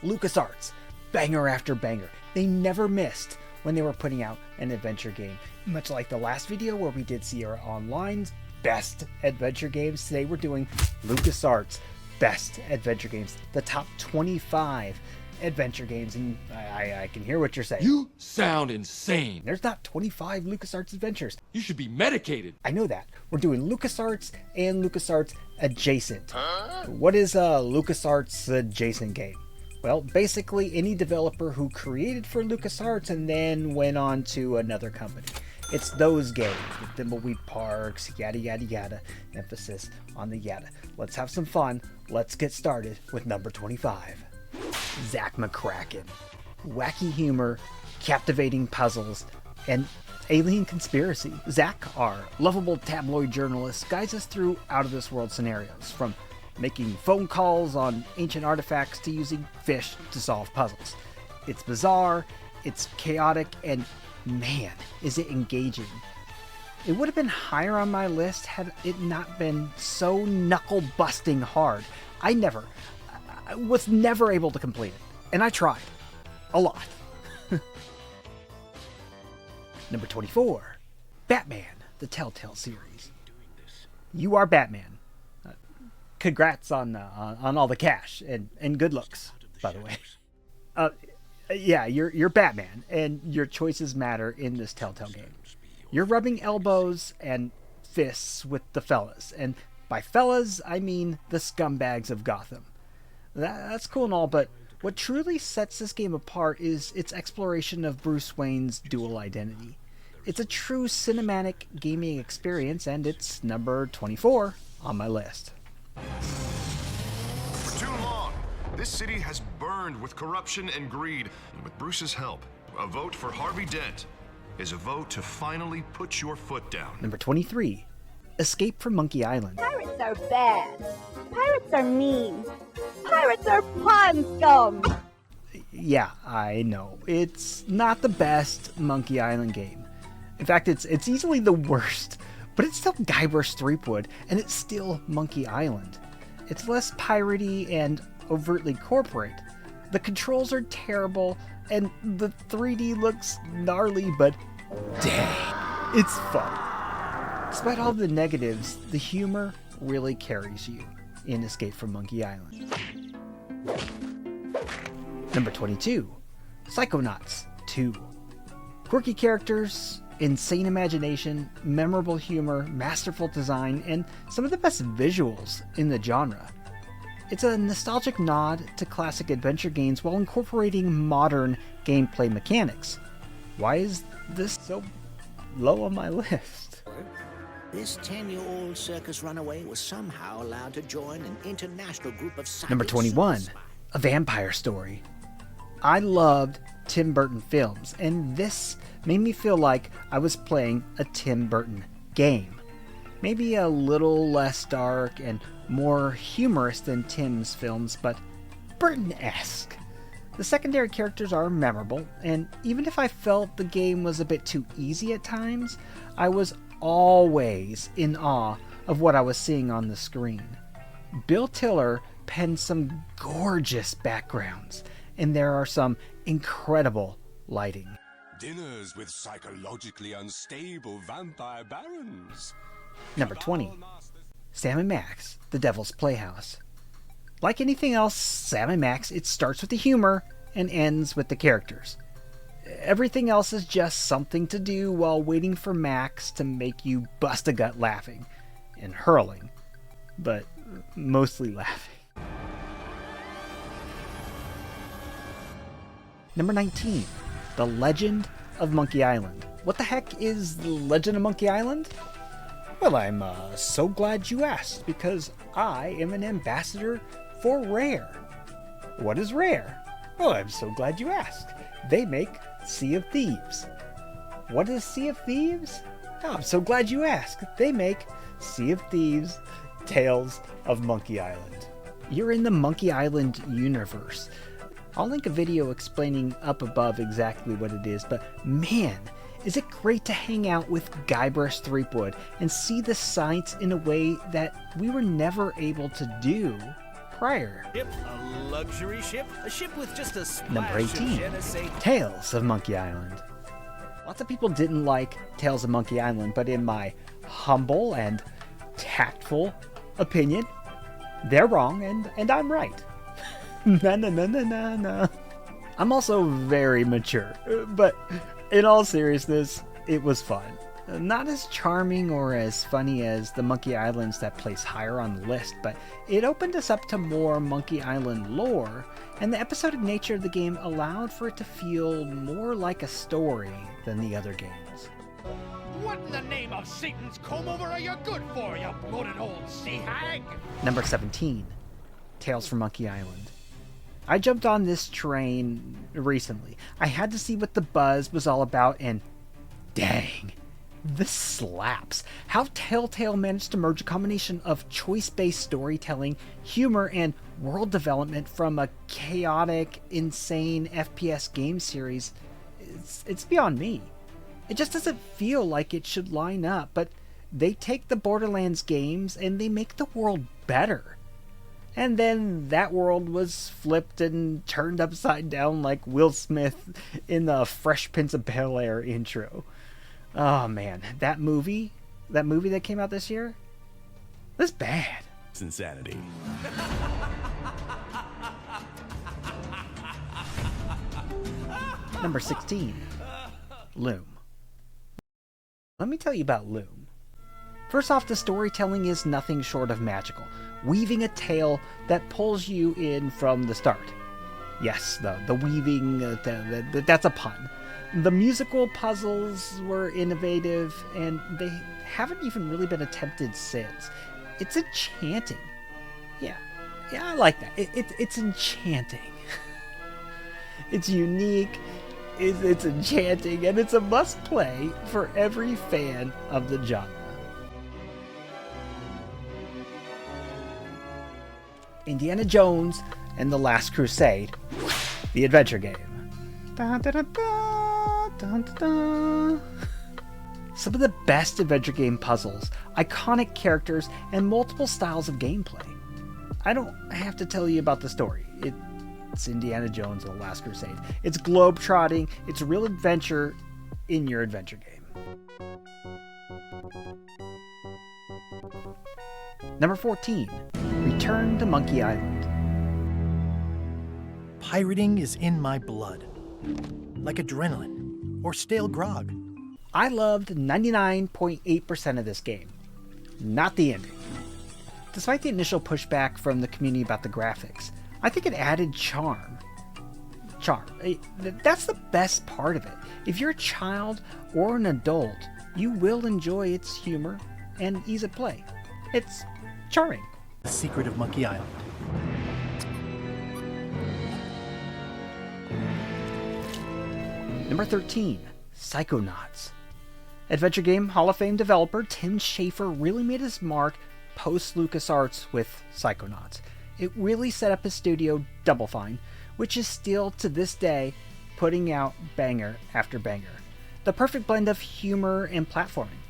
LucasArts, banger after banger. They never missed when they were putting out an adventure game. Much like the last video where we did Sierra Online's best adventure games, today we're doing LucasArts' best adventure games, the top 25 adventure games, and I can hear what you're saying. You sound insane. There's not 25 LucasArts adventures. You should be medicated. I know that. We're doing LucasArts and LucasArts-adjacent. What is a LucasArts-adjacent game? Well, basically any developer who created for LucasArts and then went on to another company. It's those games with Thimbleweed Parks, yada yada yada, emphasis on the yada. Let's have some fun. Let's get started with number 25. Zak McCracken. Wacky humor, captivating puzzles, and alien conspiracy. Zak, our lovable tabloid journalist, guides us through out-of-this-world scenarios, from making phone calls on ancient artifacts to using fish to solve puzzles. It's bizarre, it's chaotic, and man, is it engaging. It would have been higher on my list had it not been so knuckle-busting hard. I was never able to complete it, and I tried. A lot. Number 24. Batman, the Telltale series. You are Batman. Congrats on all the cash and good looks, by the way. Yeah, you're Batman, and your choices matter in this Telltale game. You're rubbing elbows and fists with the fellas, and by fellas, I mean the scumbags of Gotham. That's cool and all, but what truly sets this game apart is its exploration of Bruce Wayne's dual identity. It's a true cinematic gaming experience, and it's number 24 on my list. For too long, this city has burned with corruption and greed, and with Bruce's help, a vote for Harvey Dent is a vote to finally put your foot down. Number 23. Escape from Monkey Island. Pirates are bad. Pirates are mean. Pirates are pond scum. Yeah, I know. It's not the best Monkey Island game. In fact, it's easily the worst. But it's still Guybrush Threepwood, and it's still Monkey Island. It's less piratey and overtly corporate. The controls are terrible, and the 3D looks gnarly, but dang, it's fun. Despite all the negatives, the humor really carries you in Escape from Monkey Island. Number 22. Psychonauts 2. Quirky characters, insane imagination, memorable humor, masterful design, and some of the best visuals in the genre. It's a nostalgic nod to classic adventure games while incorporating modern gameplay mechanics. Why is this so low on my list? This 10-year-old circus runaway was somehow allowed to join an international group of psychics. Number 21. A Vampyre Story. I loved Tim Burton films, and this made me feel like I was playing a Tim Burton game. Maybe a little less dark and more humorous than Tim's films, but Burton-esque. The secondary characters are memorable, and even if I felt the game was a bit too easy at times, I was always in awe of what I was seeing on the screen. Bill Tiller penned some gorgeous backgrounds, and there are some incredible lighting. Dinners with psychologically unstable vampire barons. Number 20. Sam & Max, The Devil's Playhouse. Like anything else Sam & Max, it starts with the humor and ends with the characters. Everything else is just something to do while waiting for Max to make you bust a gut laughing and hurling, but mostly laughing. Number 19. The Legend of Monkey Island. What the heck is The Legend of Monkey Island? Well, I'm so glad you asked, because I am an ambassador for Rare. What is Rare? Well, I'm so glad you asked. They make Sea of Thieves. What is Sea of Thieves? Oh, I'm so glad you asked. They make Sea of Thieves, Tales of Monkey Island. You're in the Monkey Island universe. I'll link a video explaining up above exactly what it is, but man, is it great to hang out with Guybrush Threepwood and see the sights in a way that we were never able to do prior. Ship, a luxury ship, a ship with just a splash Number of 18, je ne sais Tales of Monkey Island. Lots of people didn't like Tales of Monkey Island, but in my humble and tactful opinion, they're wrong and I'm right. No. I'm also very mature, but in all seriousness, it was fun. Not as charming or as funny as the Monkey Islands that place higher on the list, but it opened us up to more Monkey Island lore, and the episodic nature of the game allowed for it to feel more like a story than the other games. What in the name of Satan's comb over are you good for, you bloated old sea hag? Number 17, Tales from Monkey Island. I jumped on this train recently. I had to see what the buzz was all about, and dang, this slaps. How Telltale managed to merge a combination of choice-based storytelling, humor, and world development from a chaotic, insane FPS game series, it's beyond me. It just doesn't feel like it should line up, but they take the Borderlands games and they make the world better. And then that world was flipped and turned upside down like Will Smith in the Fresh Prince of Bel-Air intro. Oh man, that movie that came out this year, that's bad. It's insanity. Number 16, Loom. Let me tell you about Loom. First off, the storytelling is nothing short of magical, weaving a tale that pulls you in from the start. Yes, the weaving, that's a pun. The musical puzzles were innovative, and they haven't even really been attempted since. It's enchanting. Yeah, I like that. It's enchanting. It's unique, it's enchanting, and it's a must-play for every fan of the genre. Indiana Jones and the Last Crusade, the adventure game. Dun, dun, dun, dun, dun, dun, dun. Some of the best adventure game puzzles, iconic characters, and multiple styles of gameplay. I don't have to tell you about the story. It's Indiana Jones and the Last Crusade. It's globe-trotting, it's a real adventure in your adventure game. Number 14, Return to Monkey Island. Pirating is in my blood, like adrenaline or stale grog. I loved 99.8% of this game, not the ending. Despite the initial pushback from the community about the graphics, I think it added charm. That's the best part of it. If you're a child or an adult, you will enjoy its humor and ease of play. It's charming. The secret of Monkey Island. Number 13, Psychonauts. Adventure Game Hall of Fame developer Tim Schafer really made his mark post LucasArts with Psychonauts. It really set up his studio Double Fine, which is still to this day putting out banger after banger. The perfect blend of humor and platforming.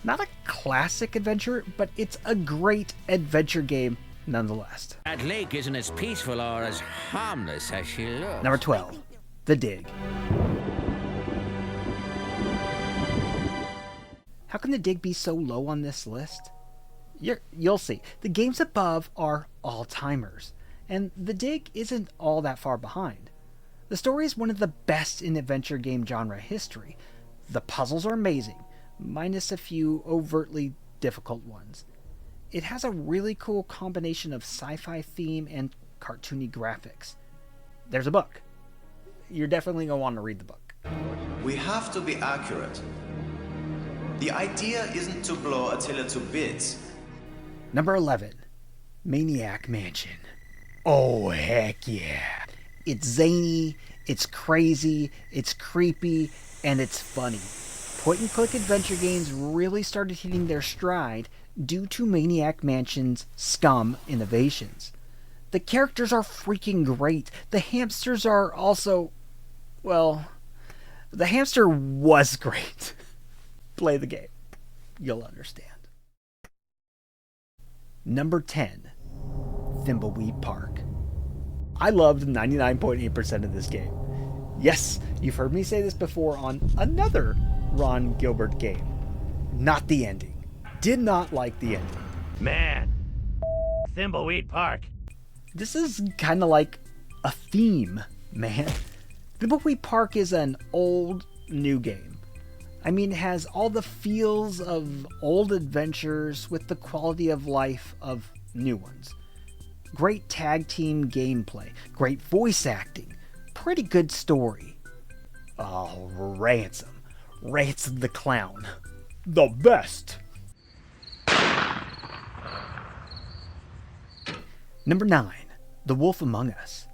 Not a classic adventure, but it's a great adventure game nonetheless. That lake isn't as peaceful or as harmless as she looks. Number 12, The Dig. How can The Dig be so low on this list? You'll see. The games above are all-timers, and The Dig isn't all that far behind. The story is one of the best in adventure game genre history. The puzzles are amazing, minus a few overtly difficult ones. It has a really cool combination of sci-fi theme and cartoony graphics. There's a book. You're definitely going to want to read the book. We have to be accurate. The idea isn't to blow Attila to bits. Number 11, Maniac Mansion. Oh, heck yeah. It's zany, it's crazy, it's creepy, and it's funny. Point-and-click adventure games really started hitting their stride due to Maniac Mansion's scum innovations. The characters are freaking great. The hamsters are also... well, the hamster was great. Play the game. You'll understand. Number 10, Thimbleweed Park. I loved 99.8% of this game. Yes, you've heard me say this before on another Ron Gilbert game. Not the ending. Did not like the ending. Man, Thimbleweed Park. This is kind of like a theme, man. Thimbleweed Park is an old, new game. I mean, it has all the feels of old adventures with the quality of life of new ones. Great tag team gameplay, great voice acting, pretty good story. Oh, Ransom the Clown. The best! Number 9, The Wolf Among Us.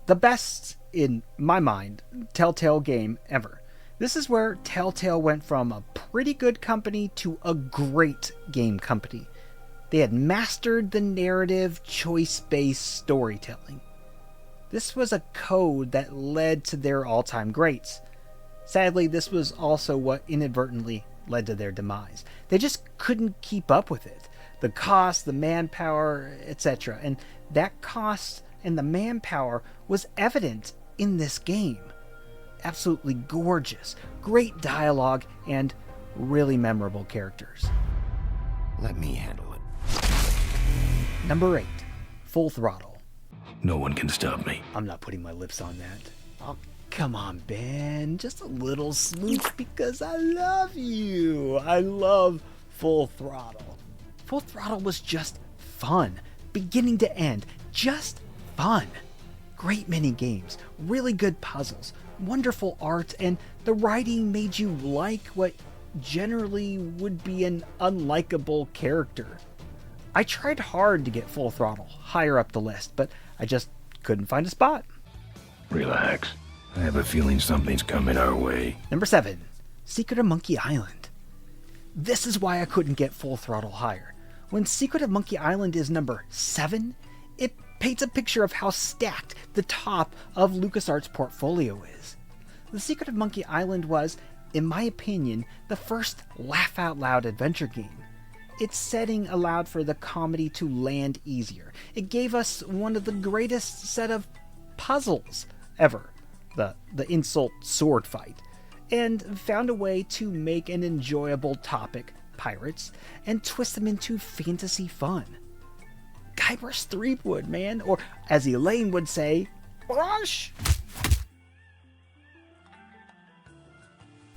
The best, in my mind, Telltale game ever. This is where Telltale went from a pretty good company to a great game company. They had mastered the narrative, choice-based storytelling. This was a code that led to their all-time greats. Sadly, this was also what inadvertently led to their demise. They just couldn't keep up with it. The cost, the manpower, etc. And that cost and the manpower was evident in this game. Absolutely gorgeous, great dialogue, and really memorable characters. Let me handle it. Number 8, Full Throttle. No one can stop me. I'm not putting my lips on that. Oh, come on, Ben. Just a little smooch because I love you. I love Full Throttle. Full Throttle was just fun. Beginning to end. Just fun. Great mini games. Really good puzzles. Wonderful art. And the writing made you like what generally would be an unlikable character. I tried hard to get Full Throttle higher up the list, but I just couldn't find a spot. Relax. I have a feeling something's coming our way. Number 7, Secret of Monkey Island. This is why I couldn't get Full Throttle higher. When Secret of Monkey Island is number 7, it paints a picture of how stacked the top of LucasArts' portfolio is. The Secret of Monkey Island was, in my opinion, the first laugh-out-loud adventure game. Its setting allowed for the comedy to land easier. It gave us one of the greatest set of puzzles ever, the insult sword fight, and found a way to make an enjoyable topic, pirates, and twist them into fantasy fun. Guybrush Threepwood, man, or as Elaine would say, brush!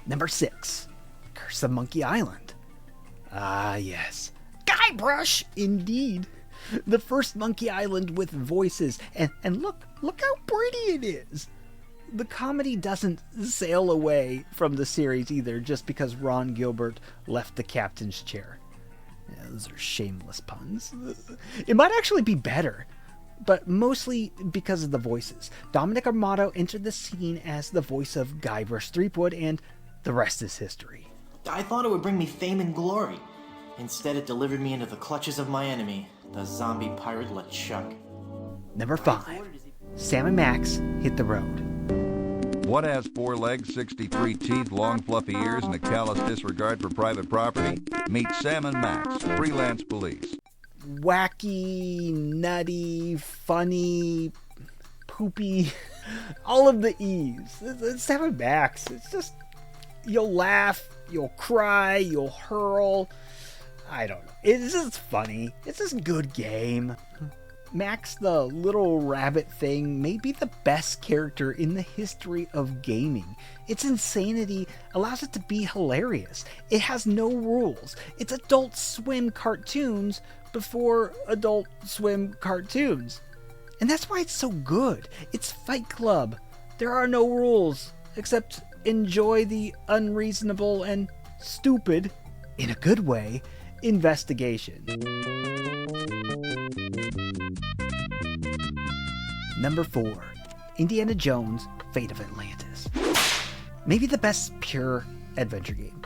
Number 6, Curse of Monkey Island. Ah, yes. Guybrush, indeed. The first Monkey Island with voices, and look how pretty it is. The comedy doesn't sail away from the series either just because Ron Gilbert left the captain's chair. Yeah, those are shameless puns. It might actually be better, but mostly because of the voices. Dominic Armato entered the scene as the voice of Guybrush Threepwood, and the rest is history. I thought it would bring me fame and glory. Instead, it delivered me into the clutches of my enemy, the zombie pirate LeChuck. Number 5, Sam and Max Hit the Road. What has 4 legs, 63 teeth, long fluffy ears, and a callous disregard for private property? Meet Sam and Max, freelance police. Wacky, nutty, funny, poopy, all of the E's. Sam and Max, it's just, you'll laugh, you'll cry, you'll hurl. I don't know. It's just funny. It's just a good game. Max the little rabbit thing may be the best character in the history of gaming. Its insanity allows it to be hilarious. It has no rules. It's Adult Swim cartoons before Adult Swim cartoons. And that's why it's so good. It's Fight Club. There are no rules, except enjoy the unreasonable and stupid, in a good way, investigation. Number 4, Indiana Jones, Fate of Atlantis. Maybe the best pure adventure game.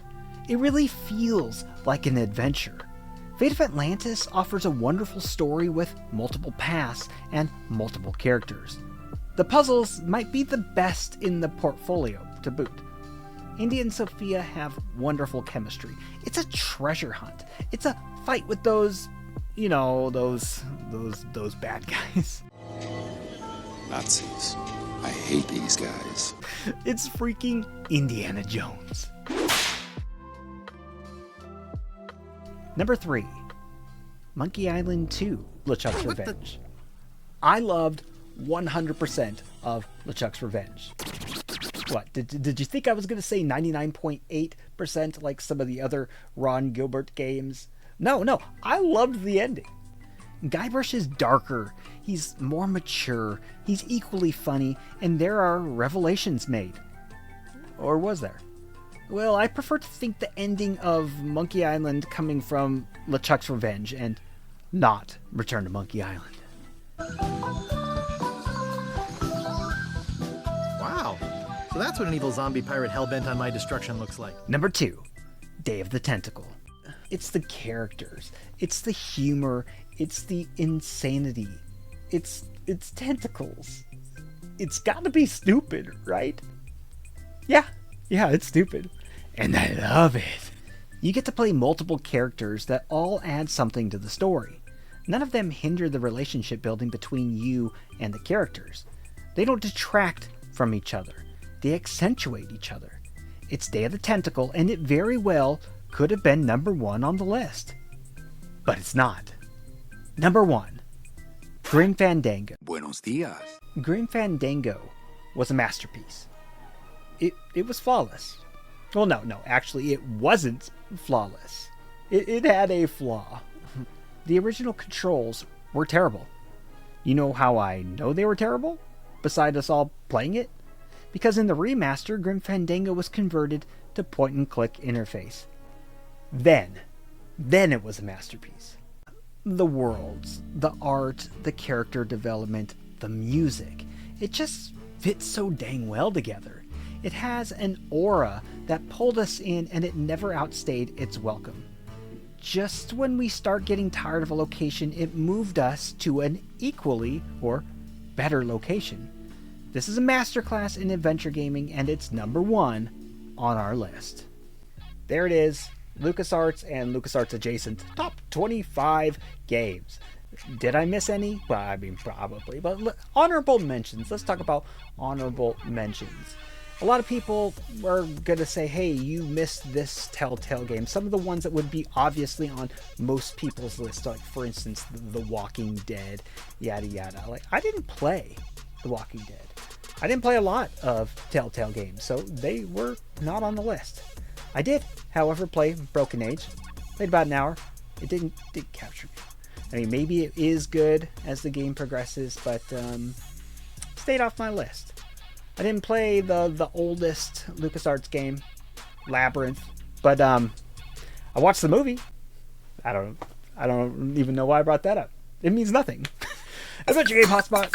It really feels like an adventure. Fate of Atlantis offers a wonderful story with multiple paths and multiple characters. The puzzles might be the best in the portfolio to boot. Indy and Sophia have wonderful chemistry. It's a treasure hunt. It's a fight with those You know, those bad guys. Nazis. I hate these guys. It's freaking Indiana Jones. Number 3, Monkey Island 2, LeChuck's Revenge. I loved 100% of LeChuck's Revenge. What, did you think I was going to say 99.8% like some of the other Ron Gilbert games? No, I loved the ending. Guybrush is darker, he's more mature, he's equally funny, and there are revelations made. Or was there? Well, I prefer to think the ending of Monkey Island coming from LeChuck's Revenge and not Return to Monkey Island. Wow. So that's what an evil zombie pirate hellbent on my destruction looks like. Number 2, Day of the Tentacle. It's the characters, it's the humor, it's the insanity, it's tentacles. It's gotta be stupid, right? Yeah, it's stupid. And I love it. You get to play multiple characters that all add something to the story. None of them hinder the relationship building between you and the characters. They don't detract from each other. They accentuate each other. It's Day of the Tentacle, and it very well could have been number 1 on the list. But it's not. Number 1, Grim Fandango. Buenos dias. Grim Fandango was a masterpiece. It was flawless. Well, no, actually it wasn't flawless. It had a flaw. The original controls were terrible. You know how I know they were terrible? Besides us all playing it? Because in the remaster, Grim Fandango was converted to point-and-click interface. Then it was a masterpiece. The worlds, the art, the character development, the music, it just fits so dang well together. It has an aura that pulled us in, and it never outstayed its welcome. Just when we start getting tired of a location, it moved us to an equally or better location. This is a masterclass in adventure gaming, and it's number 1 on our list. There it is, LucasArts and LucasArts-adjacent top 25 games. Did I miss any? Well, I mean, probably. But honorable mentions. Let's talk about honorable mentions. A lot of people are going to say, hey, you missed this Telltale game. Some of the ones that would be obviously on most people's list, like, for instance, The Walking Dead, yada yada. Like, I didn't play The Walking Dead. I didn't play a lot of Telltale games, so they were not on the list. I did, however, play Broken Age. Played about an hour. It didn't capture me. I mean, maybe it is good as the game progresses, but stayed off my list. I didn't play the oldest LucasArts game, Labyrinth, but I watched the movie. I don't even know why I brought that up. It means nothing. Adventure Game Hotspot.